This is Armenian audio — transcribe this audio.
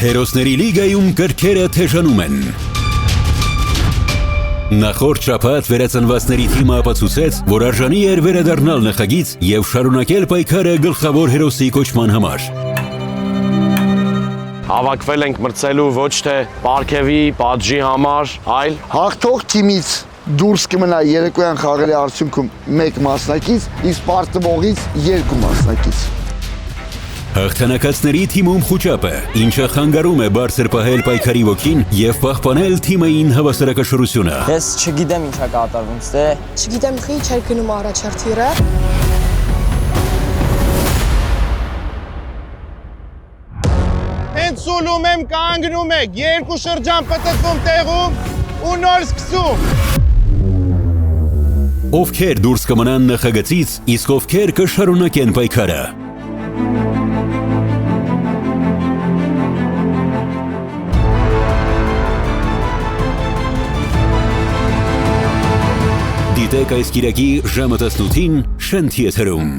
Հերոսների լիգայում կրքերը թեժանում են։ Նախորդ շաբաթ վերածնվածների թիմը ապացուցեց, որ արժանի էր վերադառնալ նախագիծ և շարունակել պայքարը գլխավոր հերոսի կոչման համար։ Հավաքվել ենք մրցելու ոչ թե պարգևի, պատժի համար, այլ հաղթող թիմից դուրս կմնա երեկոյան խաղերի արդյունքում 1 մասնակից, իսկ պարտվողից 2 մասնակից։ Հաղթանակածների թիմում խուճապը, ինչը խանգարում է բարձր պահել պայքարի ոգին և պահպանել թիմային հավասարակշռությունը։ Ես չգիտեմ ինչա կատարվում, ստե։ Չգիտեմ խի չէր գնում առաջարդիրը։ Հենց սուլում եմ կանգնում եք, 2 շրջան պտտվում տեղում ու նոր սկսում։ Ովքեր դուրս կմնան նախագծից, իսկ ովքեր կշարունակեն պայքարը։ Դիտեք այս կիրակի ժամը 18-ին Շենթ եթերում։